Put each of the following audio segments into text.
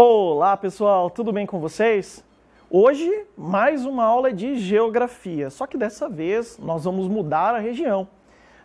Olá pessoal, tudo bem com vocês? Hoje mais uma aula de geografia, só que dessa vez nós vamos mudar a região.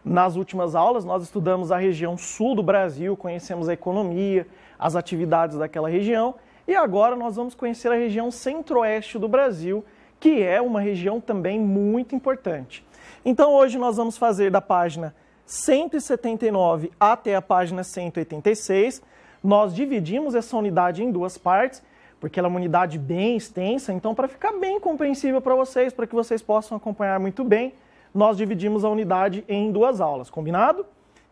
Nas últimas aulas nós estudamos a região sul do Brasil, conhecemos a economia, as atividades daquela região e agora nós vamos conhecer a região centro-oeste do Brasil, que é uma região também muito importante. Então hoje nós vamos fazer da página 179 até a página 186. Nós dividimos essa unidade em duas partes, porque ela é uma unidade bem extensa, então para ficar bem compreensível para vocês, para que vocês possam acompanhar muito bem, nós dividimos a unidade em duas aulas, combinado?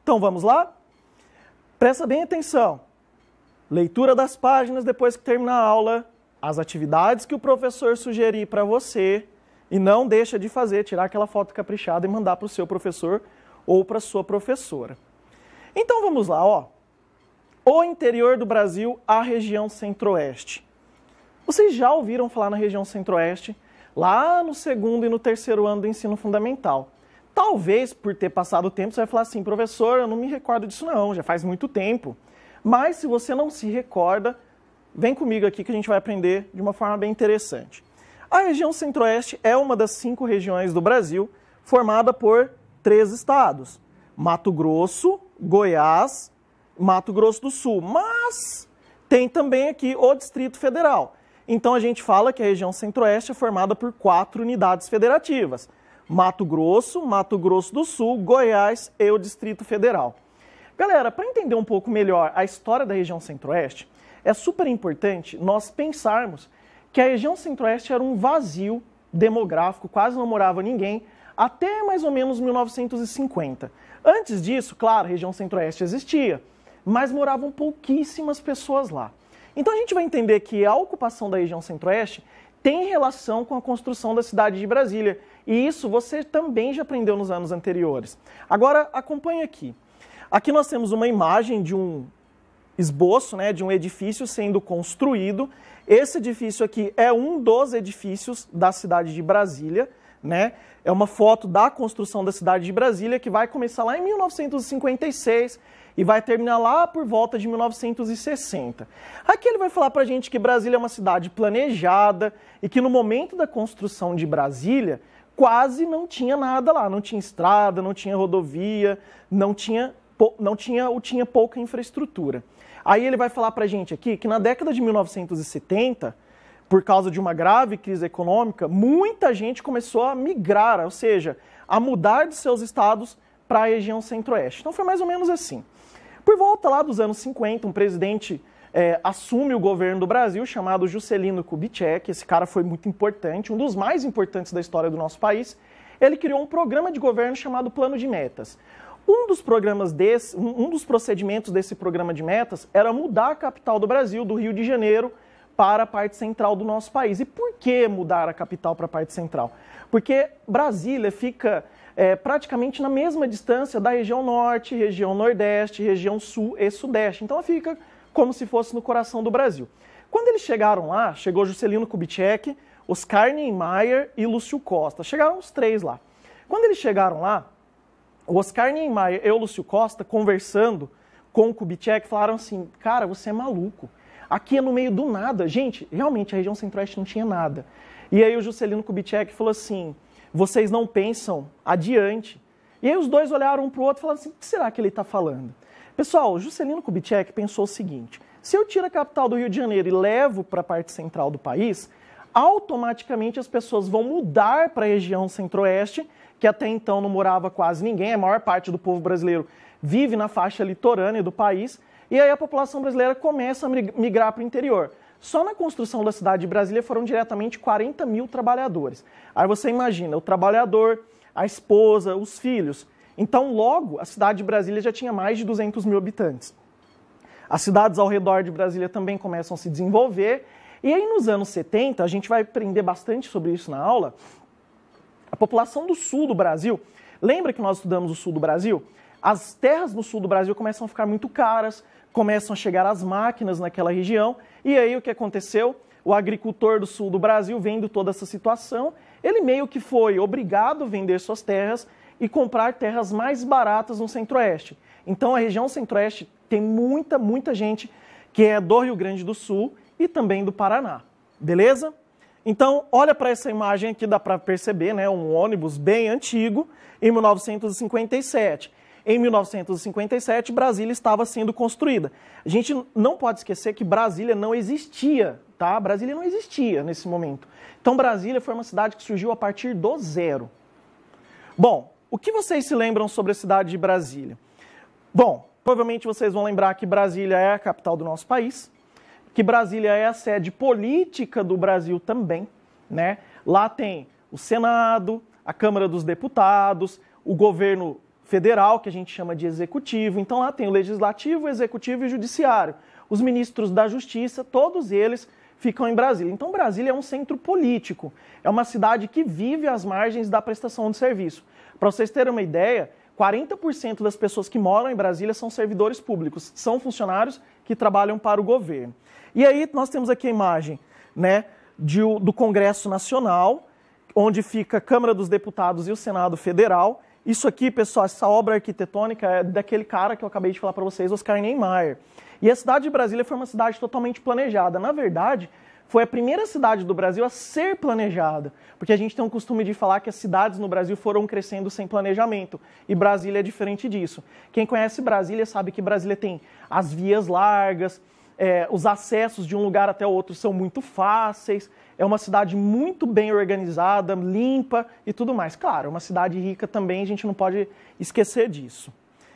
Então vamos lá? Presta bem atenção. Leitura das páginas depois que terminar a aula, as atividades que o professor sugerir para você, e não deixa de fazer, tirar aquela foto caprichada e mandar para o seu professor ou para a sua professora. Então vamos lá, ó. O interior do Brasil, a região centro-oeste. Vocês já ouviram falar na região centro-oeste, lá no segundo e no terceiro ano do ensino fundamental. Talvez, por ter passado o tempo, você vai falar assim, professor, eu não me recordo disso não, já faz muito tempo. Mas se você não se recorda, vem comigo aqui que a gente vai aprender de uma forma bem interessante. A região centro-oeste é uma das 5 regiões do Brasil, formada por 3 estados. Mato Grosso, Goiás, Mato Grosso do Sul, mas tem também aqui o Distrito Federal. Então a gente fala que a região centro-oeste é formada por 4 unidades federativas. Mato Grosso do Sul, Goiás e o Distrito Federal. Galera, para entender um pouco melhor a história da região centro-oeste, é super importante nós pensarmos que a região centro-oeste era um vazio demográfico, quase não morava ninguém, até mais ou menos 1950. Antes disso, claro, a região centro-oeste existia, mas moravam pouquíssimas pessoas lá. Então a gente vai entender que a ocupação da região centro-oeste tem relação com a construção da cidade de Brasília, e isso você também já aprendeu nos anos anteriores. Agora acompanhe aqui. Aqui nós temos uma imagem de um esboço, né, de um edifício sendo construído. Esse edifício aqui é um dos edifícios da cidade de Brasília, né? É uma foto da construção da cidade de Brasília que vai começar lá em 1956 e vai terminar lá por volta de 1960. Aqui ele vai falar pra gente que Brasília é uma cidade planejada e que no momento da construção de Brasília quase não tinha nada lá, não tinha estrada, não tinha rodovia, tinha pouca infraestrutura. Aí ele vai falar pra gente aqui que na década de 1970, por causa de uma grave crise econômica, muita gente começou a migrar, ou seja, a mudar de seus estados para a região centro-oeste. Então foi mais ou menos assim. Por volta lá dos anos 50, um presidente assume o governo do Brasil, chamado Juscelino Kubitschek. Esse cara foi muito importante, um dos mais importantes da história do nosso país. Ele criou um programa de governo chamado Plano de Metas. Um dos procedimentos desse programa de metas era mudar a capital do Brasil, do Rio de Janeiro, para a parte central do nosso país. E por que mudar a capital para a parte central? Porque Brasília fica praticamente na mesma distância da região norte, região nordeste, região sul e sudeste. Então ela fica como se fosse no coração do Brasil. Quando eles chegaram lá, chegou Juscelino Kubitschek, Oscar Niemeyer e Lúcio Costa. Chegaram os 3 lá. Quando eles chegaram lá, o Oscar Niemeyer e o Lúcio Costa, conversando com o Kubitschek, falaram assim, cara, você é maluco. Aqui é no meio do nada. Gente, realmente a região centro-oeste não tinha nada. E aí o Juscelino Kubitschek falou assim, vocês não pensam adiante. E aí os dois olharam um para o outro e falaram assim, o que será que ele está falando? Pessoal, o Juscelino Kubitschek pensou o seguinte, se eu tiro a capital do Rio de Janeiro e levo para a parte central do país, automaticamente as pessoas vão mudar para a região centro-oeste, que até então não morava quase ninguém, a maior parte do povo brasileiro vive na faixa litorânea do país, e aí a população brasileira começa a migrar para o interior. Só na construção da cidade de Brasília foram diretamente 40 mil trabalhadores. Aí você imagina, o trabalhador, a esposa, os filhos. Então logo a cidade de Brasília já tinha mais de 200 mil habitantes. As cidades ao redor de Brasília também começam a se desenvolver. E aí nos anos 70, a gente vai aprender bastante sobre isso na aula, a população do sul do Brasil, lembra que nós estudamos o sul do Brasil? As terras no sul do Brasil começam a ficar muito caras, começam a chegar as máquinas naquela região, e aí o que aconteceu? O agricultor do sul do Brasil, vendo toda essa situação, ele meio que foi obrigado a vender suas terras e comprar terras mais baratas no centro-oeste. Então a região centro-oeste tem muita gente que é do Rio Grande do Sul e também do Paraná, beleza? Então, olha para essa imagem aqui, dá para perceber, né, um ônibus bem antigo, em 1957. Em 1957, Brasília estava sendo construída. A gente não pode esquecer que Brasília não existia, tá? Brasília não existia nesse momento. Então, Brasília foi uma cidade que surgiu a partir do zero. Bom, o que vocês se lembram sobre a cidade de Brasília? Bom, provavelmente vocês vão lembrar que Brasília é a capital do nosso país, que Brasília é a sede política do Brasil também, né? Lá tem o Senado, a Câmara dos Deputados, o governo federal, que a gente chama de executivo. Então lá tem o legislativo, o executivo e o judiciário. Os ministros da justiça, todos eles ficam em Brasília. Então Brasília é um centro político, é uma cidade que vive às margens da prestação de serviço. Para vocês terem uma ideia, 40% das pessoas que moram em Brasília são servidores públicos, são funcionários que trabalham para o governo. E aí nós temos aqui a imagem, né, do Congresso Nacional, onde fica a Câmara dos Deputados e o Senado Federal. Isso aqui, pessoal, essa obra arquitetônica é daquele cara que eu acabei de falar para vocês, Oscar Niemeyer. E a cidade de Brasília foi uma cidade totalmente planejada. Na verdade, foi a primeira cidade do Brasil a ser planejada, porque a gente tem um costume de falar que as cidades no Brasil foram crescendo sem planejamento, e Brasília é diferente disso. Quem conhece Brasília sabe que Brasília tem as vias largas, os acessos de um lugar até o outro são muito fáceis, é uma cidade muito bem organizada, limpa e tudo mais. Claro, é uma cidade rica também, a gente não pode esquecer disso,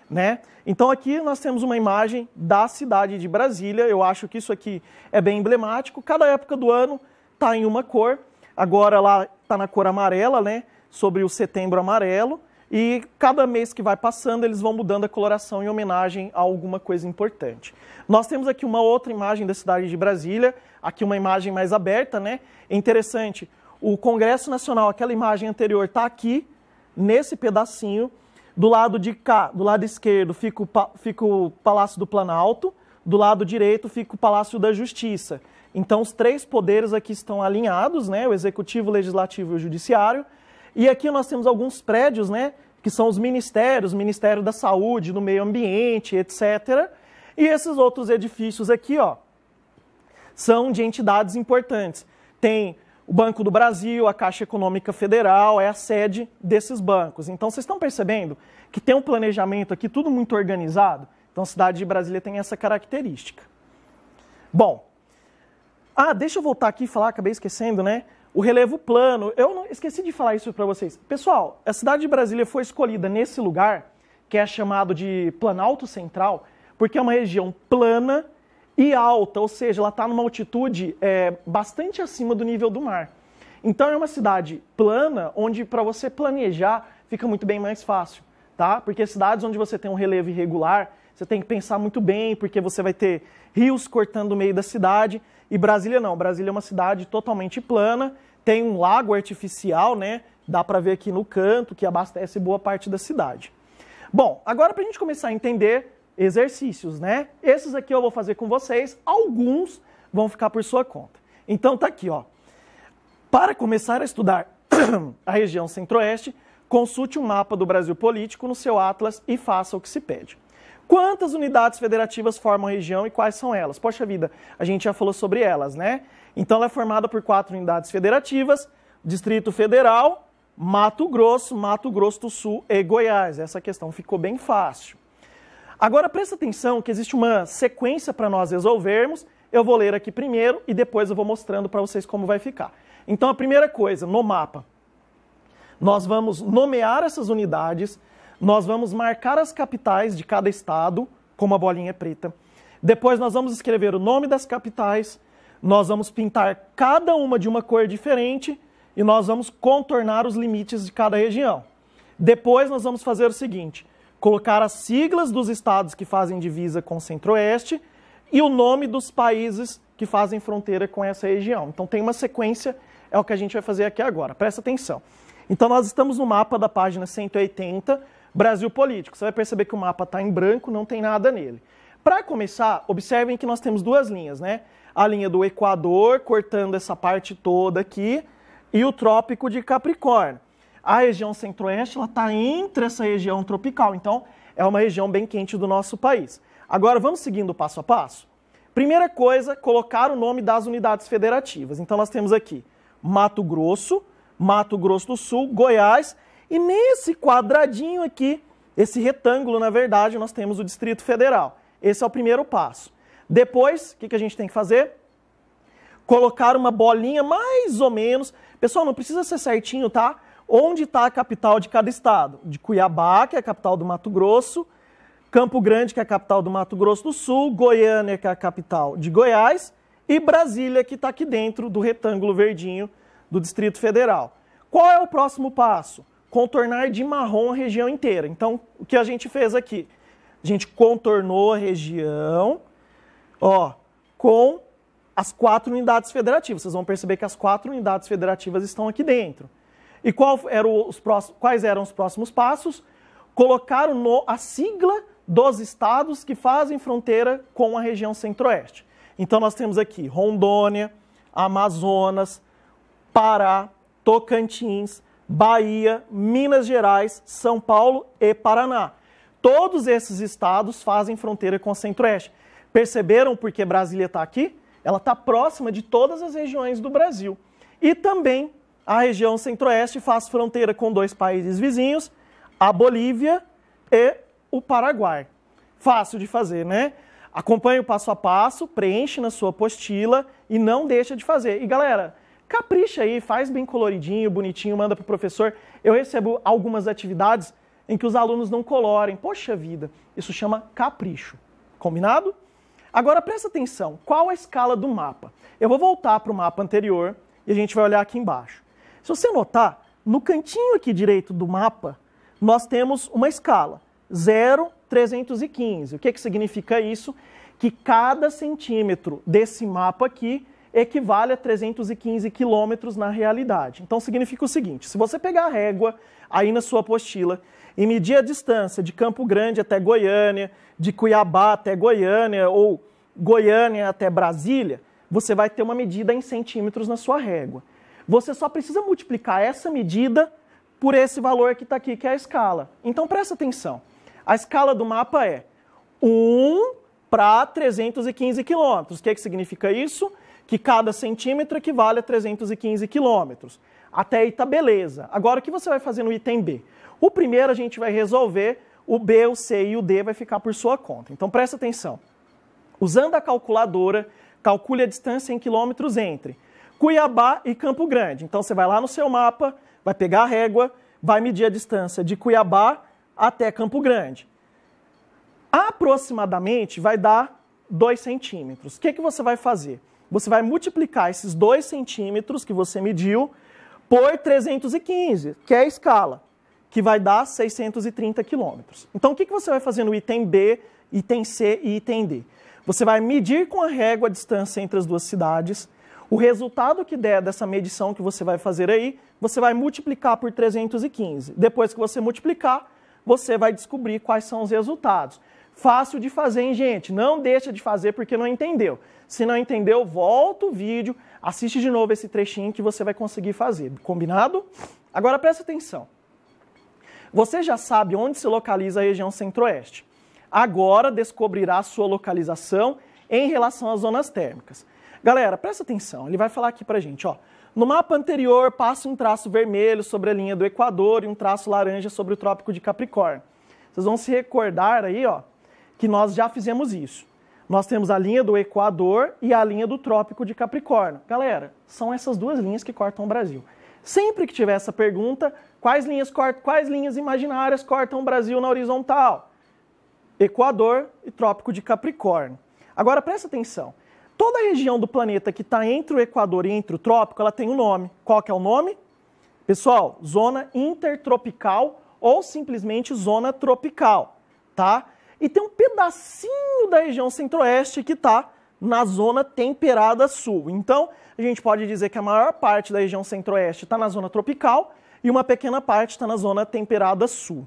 né? Então aqui nós temos uma imagem da cidade de Brasília, eu acho que isso aqui é bem emblemático. Cada época do ano está em uma cor, agora lá está na cor amarela, né? Sobre o Setembro Amarelo, e cada mês que vai passando eles vão mudando a coloração em homenagem a alguma coisa importante. Nós temos aqui uma outra imagem da cidade de Brasília, aqui uma imagem mais aberta, né? É interessante, o Congresso Nacional, aquela imagem anterior está aqui, nesse pedacinho. Do lado de cá, do lado esquerdo, fica o Palácio do Planalto, do lado direito fica o Palácio da Justiça. Então os três poderes aqui estão alinhados, né? O Executivo, o Legislativo e o Judiciário. E aqui nós temos alguns prédios, né? Que são os ministérios, o Ministério da Saúde, do Meio Ambiente, etc. E esses outros edifícios aqui, ó, são de entidades importantes. Tem o Banco do Brasil, a Caixa Econômica Federal, é a sede desses bancos. Então, vocês estão percebendo que tem um planejamento aqui, tudo muito organizado? Então, a cidade de Brasília tem essa característica. Bom, deixa eu voltar aqui e falar, acabei esquecendo, né? O relevo plano, eu não esqueci de falar isso para vocês. Pessoal, a cidade de Brasília foi escolhida nesse lugar, que é chamado de Planalto Central, porque é uma região plana e alta, ou seja, ela está numa altitude bastante acima do nível do mar. Então é uma cidade plana, onde para você planejar fica muito bem mais fácil, tá? Porque cidades onde você tem um relevo irregular, você tem que pensar muito bem, porque você vai ter rios cortando o meio da cidade, e Brasília não. Brasília é uma cidade totalmente plana, tem um lago artificial, né? Dá para ver aqui no canto, que abastece boa parte da cidade. Bom, agora para a gente começar a entender exercícios, né? Esses aqui eu vou fazer com vocês, alguns vão ficar por sua conta. Então tá aqui, ó. Para começar a estudar a região Centro-Oeste, consulte um mapa do Brasil político no seu atlas e faça o que se pede. Quantas unidades federativas formam a região e quais são elas? Poxa vida, a gente já falou sobre elas, né? Então ela é formada por 4 unidades federativas, Distrito Federal, Mato Grosso do Sul e Goiás. Essa questão ficou bem fácil. Agora presta atenção que existe uma sequência para nós resolvermos. Eu vou ler aqui primeiro e depois eu vou mostrando para vocês como vai ficar. Então a primeira coisa, no mapa, nós vamos nomear essas unidades, nós vamos marcar as capitais de cada estado, com uma bolinha preta. Depois nós vamos escrever o nome das capitais, nós vamos pintar cada uma de uma cor diferente e nós vamos contornar os limites de cada região. Depois nós vamos fazer o seguinte, colocar as siglas dos estados que fazem divisa com o Centro-Oeste e o nome dos países que fazem fronteira com essa região. Então tem uma sequência, é o que a gente vai fazer aqui agora. Presta atenção. Então nós estamos no mapa da página 180, Brasil Político. Você vai perceber que o mapa está em branco, não tem nada nele. Para começar, observem que nós temos duas linhas, né? A linha do Equador, cortando essa parte toda aqui, e o Trópico de Capricórnio. A região Centro-Oeste está entre essa região tropical, então é uma região bem quente do nosso país. Agora vamos seguindo passo a passo. Primeira coisa, colocar o nome das unidades federativas. Então nós temos aqui Mato Grosso do Sul, Goiás, e nesse quadradinho aqui, esse retângulo, na verdade, nós temos o Distrito Federal. Esse é o primeiro passo. Depois, o que a gente tem que fazer? Colocar uma bolinha mais ou menos. Pessoal, não precisa ser certinho, tá? Onde está a capital de cada estado? De Cuiabá, que é a capital do Mato Grosso, Campo Grande, que é a capital do Mato Grosso do Sul, Goiânia, que é a capital de Goiás, e Brasília, que está aqui dentro do retângulo verdinho do Distrito Federal. Qual é o próximo passo? Contornar de marrom a região inteira. Então, o que a gente fez aqui? A gente contornou a região, ó, com as 4 unidades federativas. Vocês vão perceber que as 4 unidades federativas estão aqui dentro. E quais eram os próximos passos? Colocar a sigla dos estados que fazem fronteira com a região centro-oeste. Então nós temos aqui Rondônia, Amazonas, Pará, Tocantins, Bahia, Minas Gerais, São Paulo e Paraná. Todos esses estados fazem fronteira com o centro-oeste. Perceberam por que Brasília está aqui? Ela está próxima de todas as regiões do Brasil. E também a região centro-oeste faz fronteira com 2 países vizinhos, a Bolívia e o Paraguai. Fácil de fazer, né? Acompanhe o passo a passo, preenche na sua apostila e não deixa de fazer. E galera, capricha aí, faz bem coloridinho, bonitinho, manda para o professor. Eu recebo algumas atividades em que os alunos não colorem. Poxa vida, isso chama capricho. Combinado? Agora presta atenção, qual a escala do mapa? Eu vou voltar para o mapa anterior e a gente vai olhar aqui embaixo. Se você notar, no cantinho aqui direito do mapa, nós temos uma escala, 0,315. O que significa isso? Que cada centímetro desse mapa aqui equivale a 315 quilômetros na realidade. Então significa o seguinte, se você pegar a régua aí na sua apostila e medir a distância de Campo Grande até Goiânia, de Cuiabá até Goiânia ou Goiânia até Brasília, você vai ter uma medida em centímetros na sua régua. Você só precisa multiplicar essa medida por esse valor que está aqui, que é a escala. Então presta atenção. A escala do mapa é 1 para 315 quilômetros. O que significa isso? Que cada centímetro equivale a 315 quilômetros. Até aí tá beleza. Agora o que você vai fazer no item B? O primeiro a gente vai resolver, o B, o C e o D vai ficar por sua conta. Então presta atenção. Usando a calculadora, calcule a distância em quilômetros entre Cuiabá e Campo Grande. Então você vai lá no seu mapa, vai pegar a régua, vai medir a distância de Cuiabá até Campo Grande. Aproximadamente vai dar 2 centímetros. O que você vai fazer? Você vai multiplicar esses 2 centímetros que você mediu por 315, que é a escala, que vai dar 630 quilômetros. Então o que você vai fazer no item B, item C e item D? Você vai medir com a régua a distância entre as 2 cidades. O resultado que der dessa medição que você vai fazer aí, você vai multiplicar por 315. Depois que você multiplicar, você vai descobrir quais são os resultados. Fácil de fazer, hein, gente? Não deixa de fazer porque não entendeu. Se não entendeu, volta o vídeo, assiste de novo esse trechinho que você vai conseguir fazer. Combinado? Agora presta atenção. Você já sabe onde se localiza a região centro-oeste. Agora descobrirá a sua localização em relação às zonas térmicas. Galera, presta atenção, ele vai falar aqui pra gente, ó. No mapa anterior, passa um traço vermelho sobre a linha do Equador e um traço laranja sobre o Trópico de Capricórnio. Vocês vão se recordar aí, ó, que nós já fizemos isso. Nós temos a linha do Equador e a linha do Trópico de Capricórnio. Galera, são essas 2 linhas que cortam o Brasil. Sempre que tiver essa pergunta, quais linhas imaginárias cortam o Brasil na horizontal? Equador e Trópico de Capricórnio. Agora presta atenção. Toda a região do planeta que está entre o Equador e entre o Trópico, ela tem um nome. Qual que é o nome? Pessoal, zona intertropical ou simplesmente zona tropical, tá? E tem um pedacinho da região centro-oeste que está na zona temperada sul. Então, a gente pode dizer que a maior parte da região centro-oeste está na zona tropical e uma pequena parte está na zona temperada sul.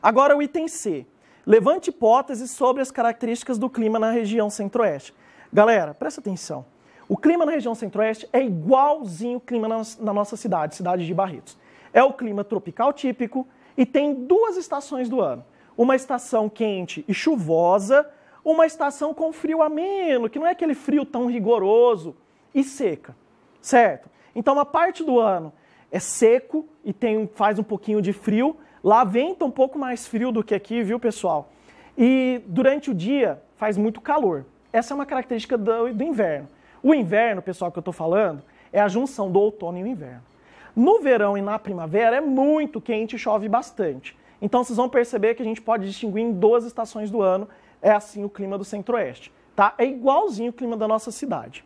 Agora o item C. Levante hipóteses sobre as características do clima na região centro-oeste. Galera, presta atenção. O clima na região centro-oeste é igualzinho o clima na nossa cidade, cidade de Barretos. É o clima tropical típico e tem 2 estações do ano. Uma estação quente e chuvosa, uma estação com frio ameno, que não é aquele frio tão rigoroso, e seca, certo? Então, uma parte do ano é seco e faz um pouquinho de frio. Lá venta um pouco mais frio do que aqui, viu, pessoal? E durante o dia faz muito calor. Essa é uma característica do inverno. O inverno, pessoal, que eu estou falando, é a junção do outono e o inverno. No verão e na primavera é muito quente e chove bastante. Então vocês vão perceber que a gente pode distinguir em 2 estações do ano. É assim o clima do Centro-Oeste, tá? É igualzinho o clima da nossa cidade.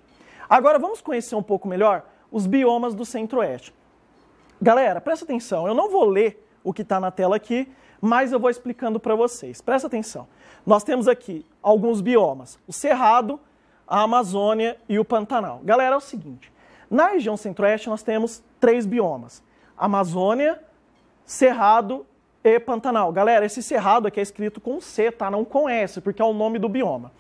Agora vamos conhecer um pouco melhor os biomas do Centro-Oeste. Galera, presta atenção, eu não vou ler o que está na tela aqui, mas eu vou explicando para vocês. Presta atenção. Nós temos aqui alguns biomas, o Cerrado, a Amazônia e o Pantanal. Galera, é o seguinte, na região Centro-Oeste nós temos 3 biomas, Amazônia, Cerrado e Pantanal. Galera, esse Cerrado aqui é escrito com C, tá? Não com S, porque é o nome do bioma.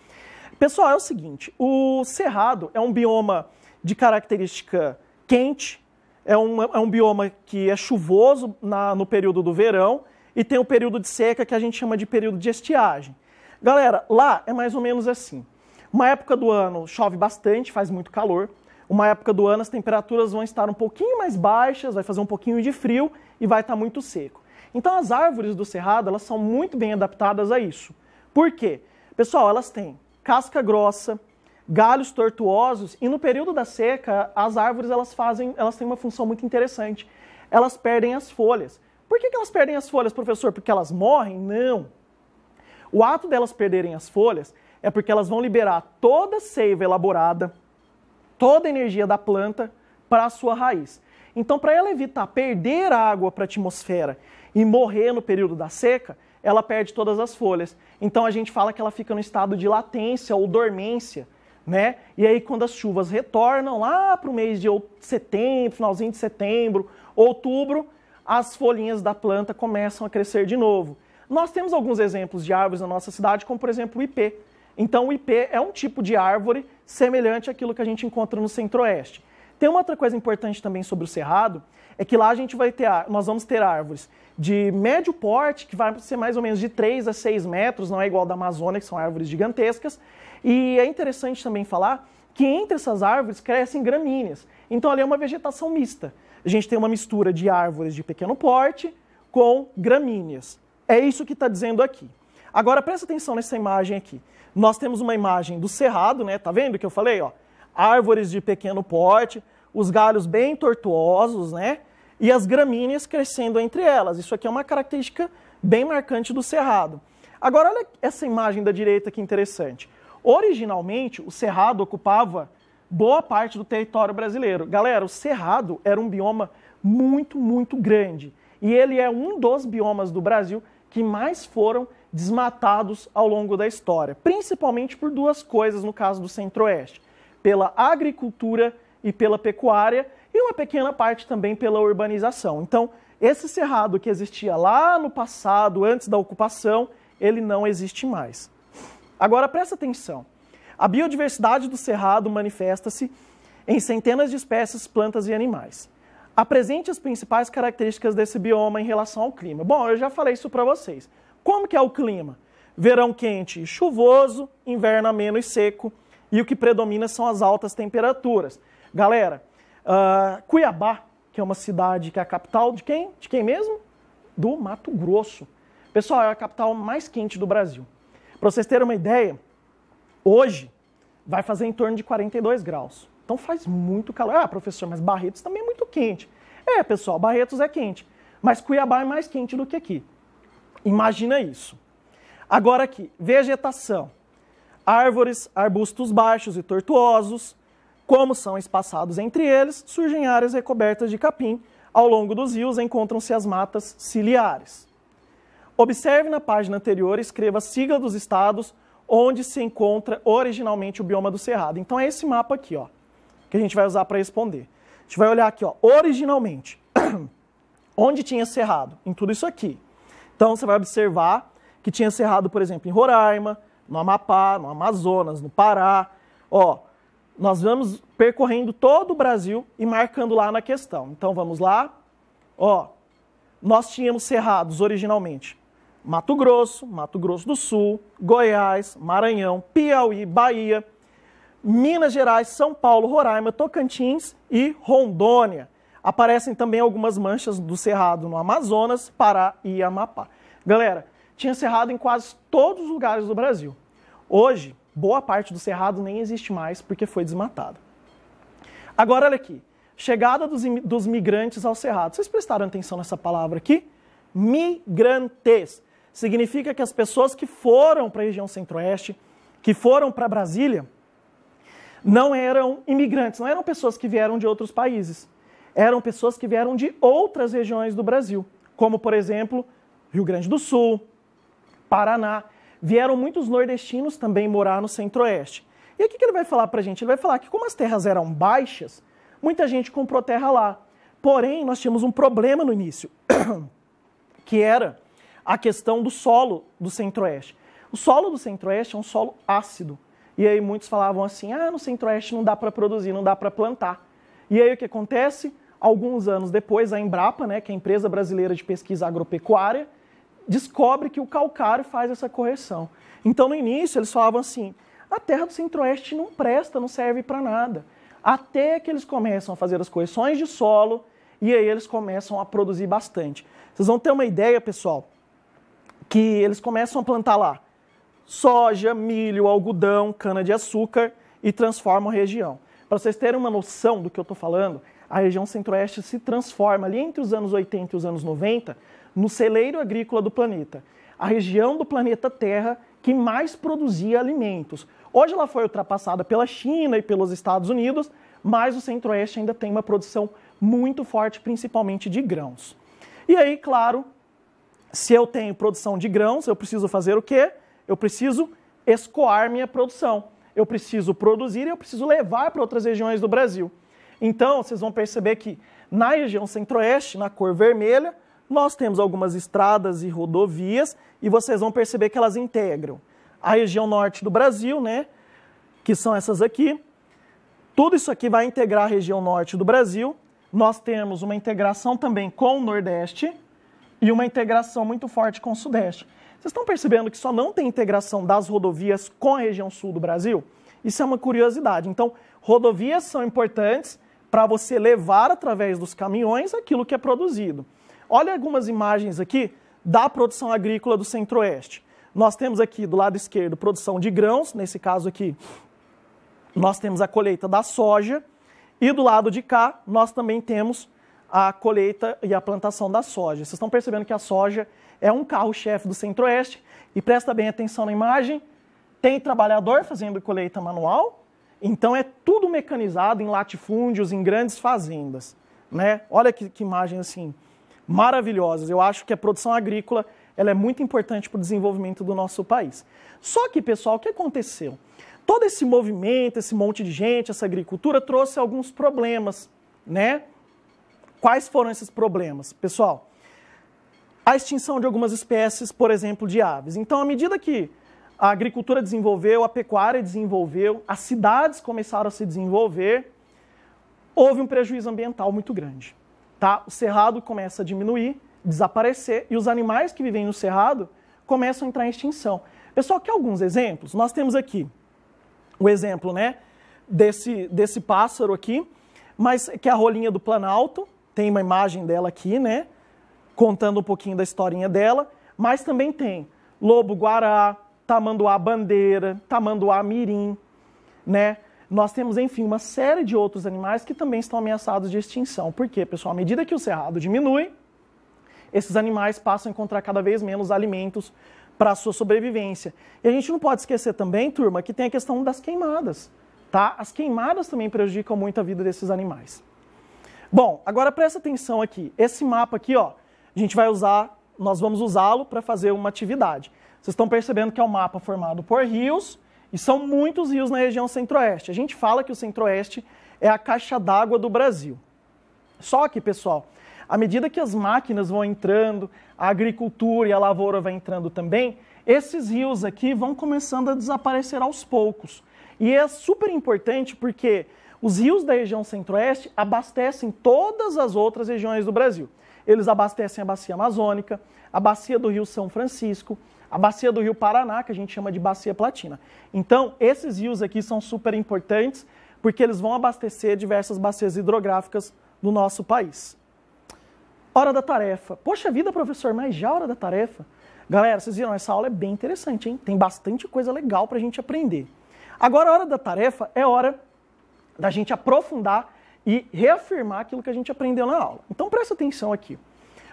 Pessoal, é o seguinte, o Cerrado é um bioma de característica quente, é um bioma que é chuvoso no período do verão e tem o período de seca que a gente chama de período de estiagem. Galera, lá é mais ou menos assim. Uma época do ano chove bastante, faz muito calor. Uma época do ano as temperaturas vão estar um pouquinho mais baixas, vai fazer um pouquinho de frio e vai estar muito seco. Então as árvores do Cerrado, elas são muito bem adaptadas a isso. Por quê? Pessoal, elas têm casca grossa, galhos tortuosos e no período da seca as árvores elas têm uma função muito interessante. Elas perdem as folhas. Por que elas perdem as folhas, professor? Porque elas morrem? Não. O ato delas perderem as folhas é porque elas vão liberar toda a seiva elaborada, toda a energia da planta para a sua raiz. Então, para ela evitar perder água para a atmosfera e morrer no período da seca, ela perde todas as folhas. Então, a gente fala que ela fica no estado de latência ou dormência, né? E aí, quando as chuvas retornam lá para o mês de setembro, finalzinho de setembro, outubro, as folhinhas da planta começam a crescer de novo. Nós temos alguns exemplos de árvores na nossa cidade, como, por exemplo, o ipê. Então, o ipê é um tipo de árvore semelhante àquilo que a gente encontra no Centro-Oeste. Tem uma outra coisa importante também sobre o Cerrado, é que lá nós vamos ter árvores de médio porte, que vai ser mais ou menos de 3 a 6 metros, não é igual da Amazônia, que são árvores gigantescas. E é interessante também falar que entre essas árvores crescem gramíneas. Então ali é uma vegetação mista. A gente tem uma mistura de árvores de pequeno porte com gramíneas. É isso que está dizendo aqui. Agora presta atenção nessa imagem aqui. Nós temos uma imagem do Cerrado, né? Tá vendo que eu falei, ó? Árvores de pequeno porte, os galhos bem tortuosos, né? E as gramíneas crescendo entre elas. Isso aqui é uma característica bem marcante do Cerrado. Agora olha essa imagem da direita que interessante. Originalmente, o Cerrado ocupava boa parte do território brasileiro. Galera, o Cerrado era um bioma muito, muito grande. E ele é um dos biomas do Brasil que mais foram desmatados ao longo da história. Principalmente por 2 coisas no caso do Centro-Oeste. Pela agricultura e pela pecuária, e uma pequena parte também pela urbanização. Então, esse Cerrado que existia lá no passado, antes da ocupação, ele não existe mais. Agora, presta atenção. A biodiversidade do Cerrado manifesta-se em centenas de espécies, plantas e animais. Apresente as principais características desse bioma em relação ao clima. Bom, eu já falei isso para vocês. Como que é o clima? Verão quente e chuvoso, inverno ameno e seco, e o que predomina são as altas temperaturas. Galera, Cuiabá, que é uma cidade que é a capital de quem? De quem mesmo? Do Mato Grosso. Pessoal, é a capital mais quente do Brasil. Para vocês terem uma ideia, hoje vai fazer em torno de 42 graus. Então faz muito calor. Ah, professor, mas Barretos também é muito quente. É, pessoal, Barretos é quente. Mas Cuiabá é mais quente do que aqui. Imagina isso. Agora aqui, vegetação. Árvores, arbustos baixos e tortuosos. Como são espaçados entre eles, surgem áreas recobertas de capim. Ao longo dos rios encontram-se as matas ciliares. Observe na página anterior e escreva a sigla dos estados onde se encontra originalmente o bioma do Cerrado. Então é esse mapa aqui, ó, que a gente vai usar para responder. A gente vai olhar aqui, ó, originalmente, onde tinha cerrado? Em tudo isso aqui. Então você vai observar que tinha cerrado, por exemplo, em Roraima, no Amapá, no Amazonas, no Pará. Ó, nós vamos percorrendo todo o Brasil e marcando lá na questão. Então vamos lá. Ó, nós tínhamos cerrados originalmente Mato Grosso do Sul, Goiás, Maranhão, Piauí, Bahia, Minas Gerais, São Paulo, Roraima, Tocantins e Rondônia. Aparecem também algumas manchas do cerrado no Amazonas, Pará e Amapá. Galera, tinha cerrado em quase todos os lugares do Brasil. Hoje, boa parte do cerrado nem existe mais porque foi desmatado. Agora, olha aqui. Chegada dos migrantes ao cerrado. Vocês prestaram atenção nessa palavra aqui? Migrantes. Significa que as pessoas que foram para a região centro-oeste, que foram para Brasília, não eram imigrantes, não eram pessoas que vieram de outros países. Eram pessoas que vieram de outras regiões do Brasil, como, por exemplo, Rio Grande do Sul, Paraná. Vieram muitos nordestinos também morar no centro-oeste. E o que ele vai falar para a gente? Ele vai falar que como as terras eram baixas, muita gente comprou terra lá. Porém, nós tínhamos um problema no início, que era a questão do solo do centro-oeste. O solo do centro-oeste é um solo ácido. E aí muitos falavam assim, no centro-oeste não dá para produzir, não dá para plantar. E aí o que acontece? Alguns anos depois, a Embrapa, né, que é a Empresa Brasileira de Pesquisa Agropecuária, descobre que o calcário faz essa correção. Então, no início, eles falavam assim, a terra do centro-oeste não presta, não serve para nada. Até que eles começam a fazer as correções de solo e aí eles começam a produzir bastante. Vocês vão ter uma ideia, pessoal, que eles começam a plantar lá soja, milho, algodão, cana-de-açúcar e transformam a região. Para vocês terem uma noção do que eu estou falando, a região centro-oeste se transforma ali entre os anos 80 e os anos 90 no celeiro agrícola do planeta. A região do planeta Terra que mais produzia alimentos. Hoje ela foi ultrapassada pela China e pelos Estados Unidos, mas o centro-oeste ainda tem uma produção muito forte, principalmente de grãos. E aí, claro, se eu tenho produção de grãos, eu preciso fazer o quê? Eu preciso escoar minha produção. Eu preciso produzir e eu preciso levar para outras regiões do Brasil. Então, vocês vão perceber que na região centro-oeste, na cor vermelha, nós temos algumas estradas e rodovias e vocês vão perceber que elas integram a região norte do Brasil, né, que são essas aqui. Tudo isso aqui vai integrar a região norte do Brasil. Nós temos uma integração também com o Nordeste e uma integração muito forte com o Sudeste. Vocês estão percebendo que só não tem integração das rodovias com a região sul do Brasil? Isso é uma curiosidade. Então, rodovias são importantes para você levar através dos caminhões aquilo que é produzido. Olha algumas imagens aqui da produção agrícola do centro-oeste. Nós temos aqui do lado esquerdo produção de grãos, nesse caso aqui nós temos a colheita da soja, e do lado de cá nós também temos a colheita e a plantação da soja. Vocês estão percebendo que a soja é um carro-chefe do centro-oeste, e presta bem atenção na imagem, tem trabalhador fazendo colheita manual, então é tudo mecanizado em latifúndios, em grandes fazendas, né? Olha que imagem assim, maravilhosas. Eu acho que a produção agrícola ela é muito importante para o desenvolvimento do nosso país. Só que, pessoal, o que aconteceu? Todo esse movimento, esse monte de gente, essa agricultura trouxe alguns problemas, né? Quais foram esses problemas? Pessoal, a extinção de algumas espécies, por exemplo, de aves. Então, à medida que a agricultura desenvolveu, a pecuária desenvolveu, as cidades começaram a se desenvolver, houve um prejuízo ambiental muito grande. Tá? O cerrado começa a diminuir, desaparecer, e os animais que vivem no cerrado começam a entrar em extinção. Pessoal, quer alguns exemplos? Nós temos aqui o exemplo, né, desse pássaro aqui, mas que é a rolinha do Planalto, tem uma imagem dela aqui, né, contando um pouquinho da historinha dela, mas também tem lobo-guará, tamanduá-bandeira, tamanduá-mirim, né? Nós temos, enfim, uma série de outros animais que também estão ameaçados de extinção. Por quê, pessoal? À medida que o cerrado diminui, esses animais passam a encontrar cada vez menos alimentos para a sua sobrevivência. E a gente não pode esquecer também, turma, que tem a questão das queimadas, tá? As queimadas também prejudicam muito a vida desses animais. Bom, agora presta atenção aqui. Esse mapa aqui, ó, a gente vai usar, nós vamos usá-lo para fazer uma atividade. Vocês estão percebendo que é um mapa formado por rios, e são muitos rios na região centro-oeste. A gente fala que o centro-oeste é a caixa d'água do Brasil. Só que, pessoal, à medida que as máquinas vão entrando, a agricultura e a lavoura vai entrando também, esses rios aqui vão começando a desaparecer aos poucos. E é super importante porque Os rios da região centro-oeste abastecem todas as outras regiões do Brasil. Eles abastecem a bacia amazônica, a bacia do Rio São Francisco, a bacia do Rio Paraná, que a gente chama de bacia platina. Então, esses rios aqui são super importantes, porque eles vão abastecer diversas bacias hidrográficas do nosso país. Hora da tarefa. Poxa vida, professor, mas já a hora da tarefa? Galera, vocês viram, essa aula é bem interessante, hein? Tem bastante coisa legal para a gente aprender. Agora, a hora da tarefa é hora da gente aprofundar e reafirmar aquilo que a gente aprendeu na aula. Então, presta atenção aqui.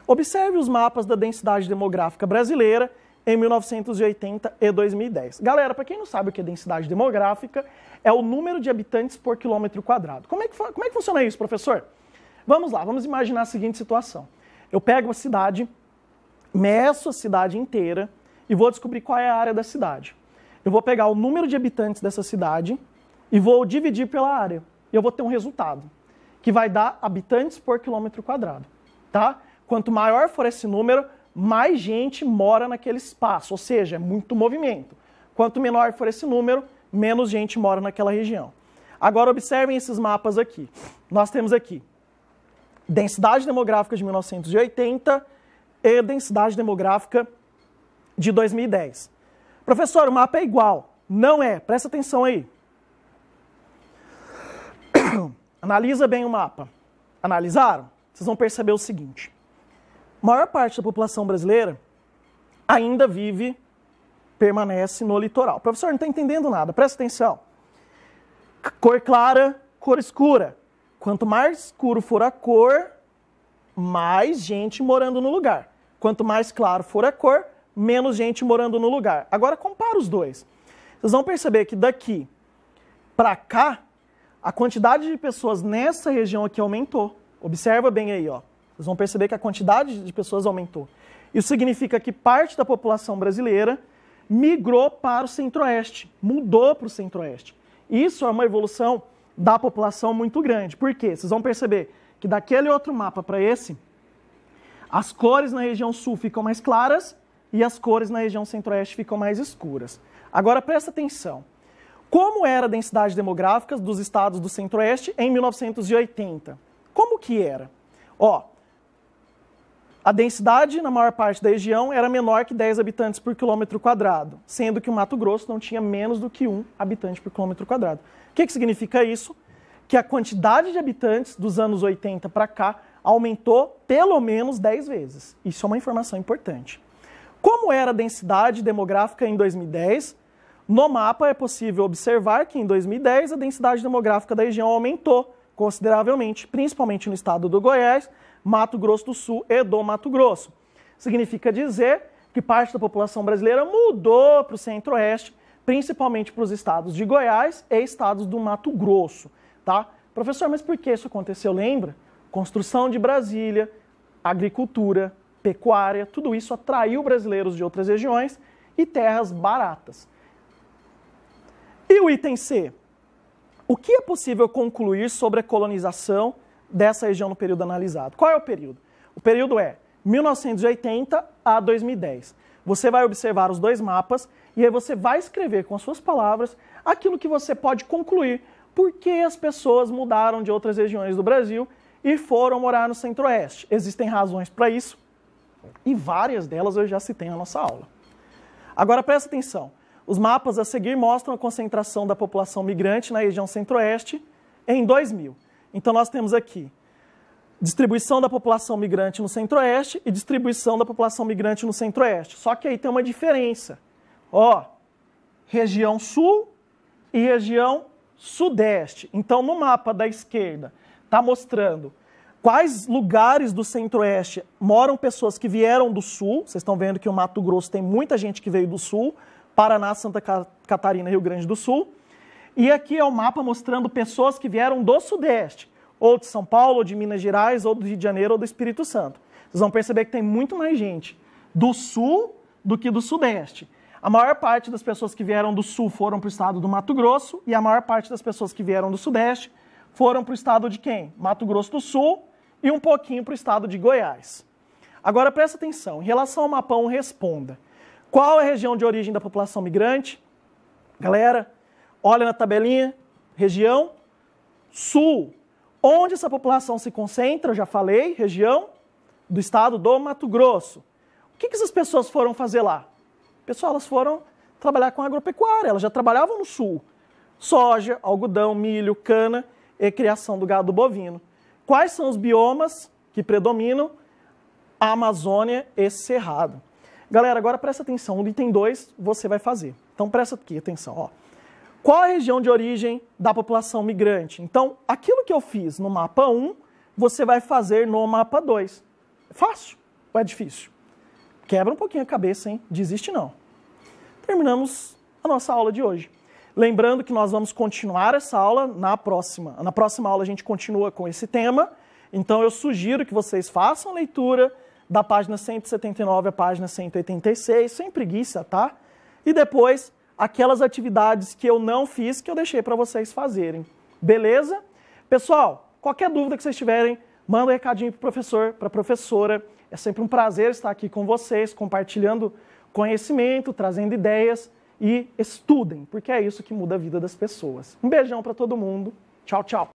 Observe os mapas da densidade demográfica brasileira em 1980 e 2010. Galera, para quem não sabe o que é densidade demográfica, é o número de habitantes por quilômetro quadrado. Como é que funciona isso, professor? Vamos lá, vamos imaginar a seguinte situação. Eu pego a cidade, meço a cidade inteira e vou descobrir qual é a área da cidade. Eu vou pegar o número de habitantes dessa cidade e vou dividir pela área. E eu vou ter um resultado, que vai dar habitantes por quilômetro quadrado, tá? Quanto maior for esse número, mais gente mora naquele espaço, ou seja, é muito movimento. Quanto menor for esse número, menos gente mora naquela região. Agora observem esses mapas aqui. Nós temos aqui densidade demográfica de 1980 e densidade demográfica de 2010. Professor, o mapa é igual. Não é, presta atenção aí. Analisa bem o mapa. Analisaram? Vocês vão perceber o seguinte. A maior parte da população brasileira ainda permanece no litoral. Professor, não está entendendo nada, presta atenção. Cor clara, cor escura. Quanto mais escuro for a cor, mais gente morando no lugar. Quanto mais claro for a cor, menos gente morando no lugar. Agora compara os dois. Vocês vão perceber que daqui para cá, a quantidade de pessoas nessa região aqui aumentou. Observa bem aí, ó. Vocês vão perceber que a quantidade de pessoas aumentou. Isso significa que parte da população brasileira migrou para o centro-oeste, mudou para o centro-oeste. Isso é uma evolução da população muito grande. Por quê? Vocês vão perceber que daquele outro mapa para esse, as cores na região sul ficam mais claras e as cores na região centro-oeste ficam mais escuras. Agora presta atenção. Como era a densidade demográfica dos estados do centro-oeste em 1980? Como que era? Ó, a densidade na maior parte da região era menor que 10 habitantes por quilômetro quadrado, sendo que o Mato Grosso não tinha menos do que 1 habitante por quilômetro quadrado. O que significa isso? Que a quantidade de habitantes dos anos 80 para cá aumentou pelo menos 10 vezes. Isso é uma informação importante. Como era a densidade demográfica em 2010? No mapa é possível observar que em 2010 a densidade demográfica da região aumentou consideravelmente, principalmente no estado do Goiás, Mato Grosso do Sul e do Mato Grosso. Significa dizer que parte da população brasileira mudou para o centro-oeste, principalmente para os estados de Goiás e estados do Mato Grosso, tá? Professor, mas por que isso aconteceu? Lembra? Construção de Brasília, agricultura, pecuária, tudo isso atraiu brasileiros de outras regiões e terras baratas. E o item C? O que é possível concluir sobre a colonização dessa região no período analisado? Qual é o período? O período é 1980 a 2010. Você vai observar os dois mapas e aí você vai escrever com as suas palavras aquilo que você pode concluir por que as pessoas mudaram de outras regiões do Brasil e foram morar no centro-oeste. Existem razões para isso e várias delas eu já citei na nossa aula. Agora presta atenção. Os mapas a seguir mostram a concentração da população migrante na região centro-oeste em 2000. Então nós temos aqui distribuição da população migrante no centro-oeste e distribuição da população migrante no centro-oeste. Só que aí tem uma diferença. Ó, região sul e região sudeste. Então no mapa da esquerda está mostrando quais lugares do centro-oeste moram pessoas que vieram do sul. Vocês estão vendo que o Mato Grosso tem muita gente que veio do sul. Paraná, Santa Catarina, Rio Grande do Sul. E aqui é o mapa mostrando pessoas que vieram do Sudeste, ou de São Paulo, ou de Minas Gerais, ou do Rio de Janeiro, ou do Espírito Santo. Vocês vão perceber que tem muito mais gente do Sul do que do Sudeste. A maior parte das pessoas que vieram do Sul foram para o estado do Mato Grosso, e a maior parte das pessoas que vieram do Sudeste foram para o estado de quem? Mato Grosso do Sul e um pouquinho para o estado de Goiás. Agora presta atenção, em relação ao mapão, responda. Qual é a região de origem da população migrante? Galera, olha na tabelinha, região sul. Onde essa população se concentra, eu já falei, região do estado do Mato Grosso. O que essas pessoas foram fazer lá? Pessoal, elas foram trabalhar com agropecuária, elas já trabalhavam no sul. Soja, algodão, milho, cana e criação do gado bovino. Quais são os biomas que predominam? A Amazônia e Cerrado. Galera, agora presta atenção, no item 2 você vai fazer. Então presta aqui atenção, ó. Qual a região de origem da população migrante? Então, aquilo que eu fiz no mapa 1, você vai fazer no mapa 2. É fácil ou é difícil? Quebra um pouquinho a cabeça, hein? Desiste não. Terminamos a nossa aula de hoje. Lembrando que nós vamos continuar essa aula na próxima. Na próxima aula a gente continua com esse tema. Então eu sugiro que vocês façam a leitura da página 179 à página 186, sem preguiça, tá? E depois aquelas atividades que eu não fiz, que eu deixei para vocês fazerem. Beleza? Pessoal, qualquer dúvida que vocês tiverem, manda um recadinho para o professor, para a professora. É sempre um prazer estar aqui com vocês, compartilhando conhecimento, trazendo ideias e estudem, porque é isso que muda a vida das pessoas. Um beijão para todo mundo. Tchau, tchau.